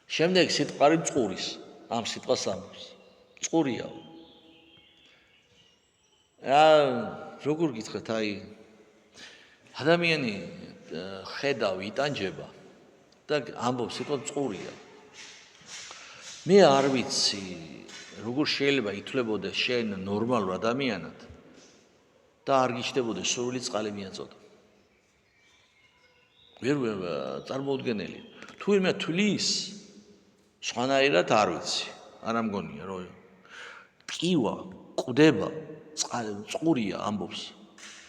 შემდეგ სიტყვარი წყურის, ამ სიტყვას ამბობს. წყურიაო. როგორ გითხრათ, აი ადამიანი ხედავ იტანჯება და ამბობს სიტყვა წყურია. მე არ ვიცი, როგორ შეიძლება ითვლებოდეს შენ ნორმალურ ადამიანად და არ გიჩნდებოდეს სურვილი წყალი მიაწოდო. ვერ წარმოუდგენელი. თუ იმე თulis სხვანაირად არ ვიცი. არ ამგონია რომ კივა, კვდება, წყურია ამბობს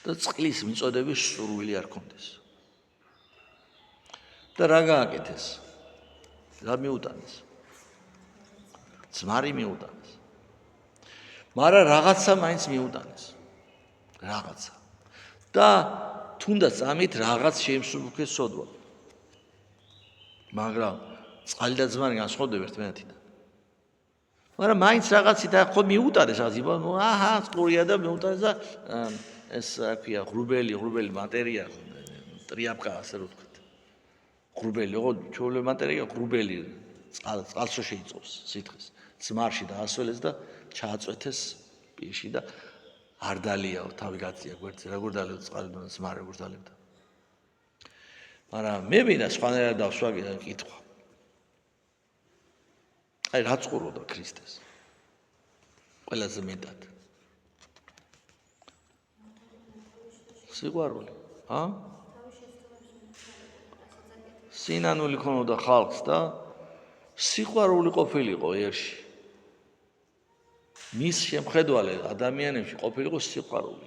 და წყლის მიწოდების სურვილი არ ქონდეს. და რა გააკეთეს? რა მიუტანეს? ძმარი მიუტანეს. მაგრამ რაღაცა მაინც მიუტანეს. რაღაცა. და თუნდაც ამით რაღაც შეიმსუბუქეს სოდვა. მაგრამ წყალი და ძმარი განსხვავდება ერთმანეთიდან. მაგრამ მაინც რაღაცი და ხო მიუტანეს, რაღაც იბა, აჰა, წყურია და მიუტანეს და ეს რა ქვია, ღრუბელი მატერია, ტრიაპკა ასე რომ ვთქვათ. ღრუბელი, ხო, ჩვეულებრივი მატერია, ღრუბელი წყალსო შეიწოვს სითხეს. ძმარში დაასველეს და ჩააწვეთეს პირში და არ დალიაო, თავი გაწია გვერდზე, როგორ დალებდა წყალი და ძმარი როგორ დალებდა. მაგრამ მე მინდა სხვანაირად დავსვა კითხვა. აი რა წყუროდა ქრისტეს? ყველაზე მეტად. სიყვარული, სინანული ქონოდა ხალხს და სიყვარული ყოფილიყო ერში. მის შემხედვალე ადამიანებში ყოფილიყო სიყვარული.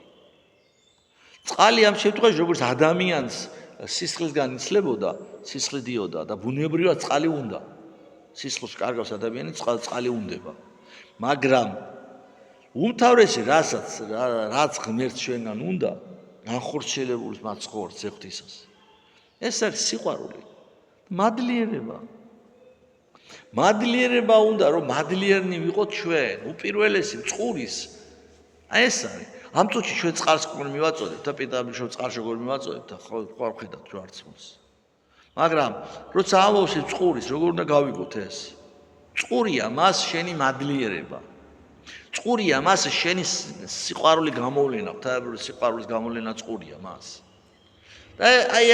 წყალი ამ შემთხვევაში როგორც ადამიანს სისხლისგან იცლებოდა, სისხლი დიოდა და ბუნებრივად წყალი უნდა. სისხლს კარგავს ადამიანი, წყალი უნდება. მაგრამ უმთავრესი რაც ღმერთს ჩვენგან უნდა, განხორციელებული მათ ცხოვრს ზეღთისას. ეს არის სიყვარული. მადლიერება. მადლიერება უნდა, რომ მადლიერნი ვიყოთ ჩვენ, უპირველესი წყურის. აი ეს არის. ამ წუთში ჩვენ წყალს როგორ მივაწოდებთ და პიტაბიშო წყალს როგორ მივაწოდებთ და ხო ხედავთ ჯვარცმულს. მაგრამ როცა ამბობს წყურის, როგორ უნდა გავიგოთ ეს? წყურია მას შენი მადლიერება. წყურია მას შენი სიყვარული გამოვლენა, ღვთაებრივი სიყვარულის გამოვლენა წყურია მას. და აი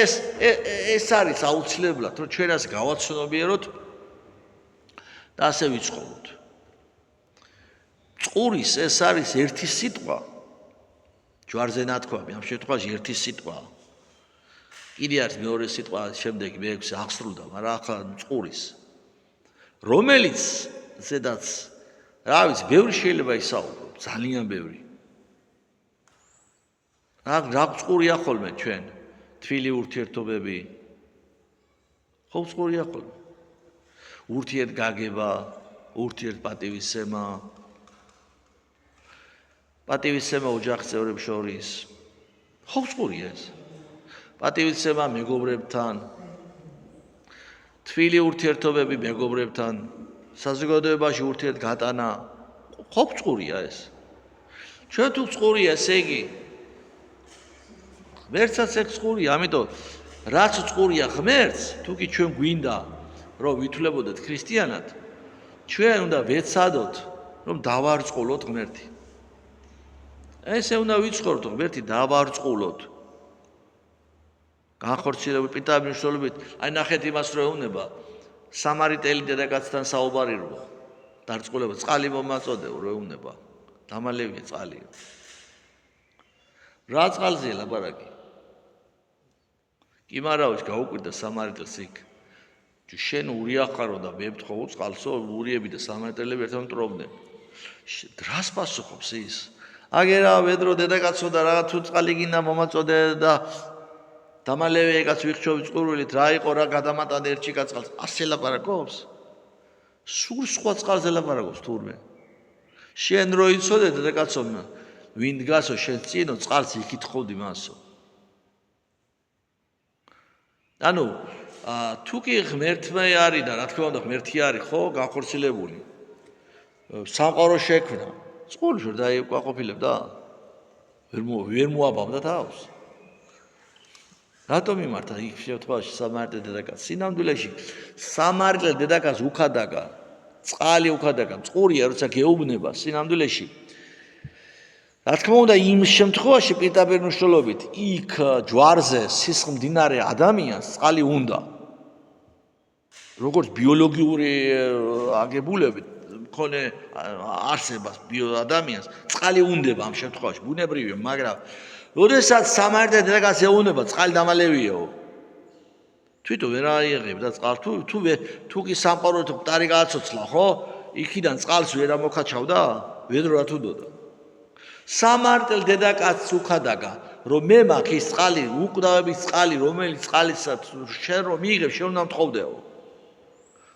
ეს არის აუცილებლად, რომ ჩვენ ასე გავაცნობიეროთ და ასე ვიცხოვროთ. წყურის ეს არის ერთი სიტყვა. ჯვარზე ნათქვამი, ამ შემთხვევაში ერთი სიტყვა. კიდე არის მეორე სიტყვა, შემდეგ მე-6 აღსრულდა, მაგრამ ახლა წყურის. რომელიც ზედაც რა ვიცი, ბევრი შეიძლება ისაუბრო, ძალიან ბევრი. რა წყურია ხოლმე ჩვენ? თვილი ურთიერთობები. ხო წყურია ხოლმე. ურთიერთგაგება, ურთიერთპატივისცემა. პატივისცემა ოჯახის წევრებს შორის. ხო წყურია ეს. პატივისცემა მეგობრებთან. თვილი ურთიერთობები მეგობრებთან. საზოგადოებაში ურთიერთგატანა. ხო წყურია ეს. ჩვენ თუ წყურია, ესე იგი ღმერთსაც ეს წყურია, ამიტომ რაც წყურია ღმერთს, თუ კი ჩვენ გვინდა რომ ვითვლებოდეთ ქრისტიანად, ჩვენ უნდა ვეცადოთ რომ დავარწყულოთ ღმერთი. ესე უნდა ვიცხოვროთ ღმერთი დავარწყულოთ. განხორციელებული პიტაბის მნიშვნელობით, აი ნახეთ იმას რომ ეუბნება, სამარიტელი დედაკაცთან საუბარი როა. დარწყულება წყალი მომაწოდეო რომ ეუბნება. დამალევია წყალი. რა წყალზეა ლაპარაკი? კი მარაოჩ გაუკვირდა სამარიტელს იქ. შენ ურიახარო და მებთხო წყალსო, ურიები და სამარიტელები ერთად მტრობდნენ. რას პასუხობს ის? აგერა ვედრო დედაკაცო და რა თუ წყალი გინდა მომაწოდე და დამალევი ეკაც ვიხჩოვი წყურვილით, რა იყო რა გადამატანე ერთში კაცყალს. ასე ლაპარაკობს? სულ სხვა წყალზე ლაპარაკობს თურმე. შენ რო იცოდე დედაკაცო, ვინ დგასო შენ წინო წყალს იკითხავდი მასო. ანუ თუ კი ღმერთმა არის და რა თქმა უნდა ღმერთი არის, ხო, განხორციელებული. სამყარო შექმნა. წყურის ვერ დაიკვაყოფილებდა? ვერ მოაბამდა თავს. რატომ იმართა იქ შემთხვევაში სამართლე დედაკაც? სინამდვილეში სამართლე დედაკაც უქადაგა, წყალი უქადაგა, წყურია, როცა გეუბნება სინამდვილეში. რა თქმა უნდა, იმ შემთხვევაში პირდაპირ მნიშვნელობით იქ ჯვარზე სისხლმდინარე ადამიანს წყალი უნდა. როგორც ბიოლოგიური აგებულებით მქონე არსებას ადამიანს წყალი უნდება ამ შემთხვევაში, ბუნებრივია, მაგრამ როდესაც სამართლე დედაკაც ეუბნება, წყალი დამალევიაო. თვითონ ვერ აიღებ და წყალს თუ კი სამყაროთო მტარი გააცოცხლა, ხო? იქიდან წყალს ვერ ამოქაჩავდა, ვედრო რა თუ დოდა. სამართლე დედაკაც უქადაგა, რომ მე მაქვს ის წყალი, უკვდავების წყალი, რომელიც წყალისაც შენ რომ მიიღებ, შენ უნდა მთხოვდეო.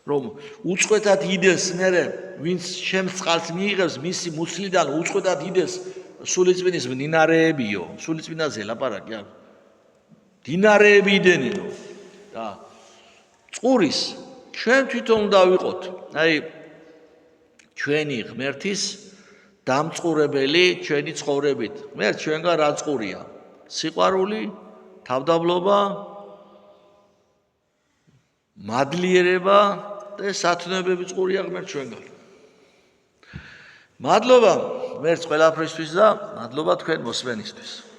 რომ უწყვეტად იდეს მერე, ვინც შემს წყალს მიიღებს, მისი მუცლიდან უწყვეტად იდეს სულიწმინდის მდინარეებიო, სულიწმინდაზე ლაპარაკი არ. მდინარეები იდენენო. და წყურის ჩვენ თვითონ უნდა ვიყოთ, აი ჩვენი ღმერთის დამწყურებელი ჩვენი ცხოვრებით. ღმერთ ჩვენგან რა წყურია? სიყვარული, თავდაბლობა, მადლიერება და სათნოებები წყურია ღმერთ ჩვენგან. მადლობა ღმერთს ყველაფრისთვის და მადლობა თქვენ მოსმენისთვის.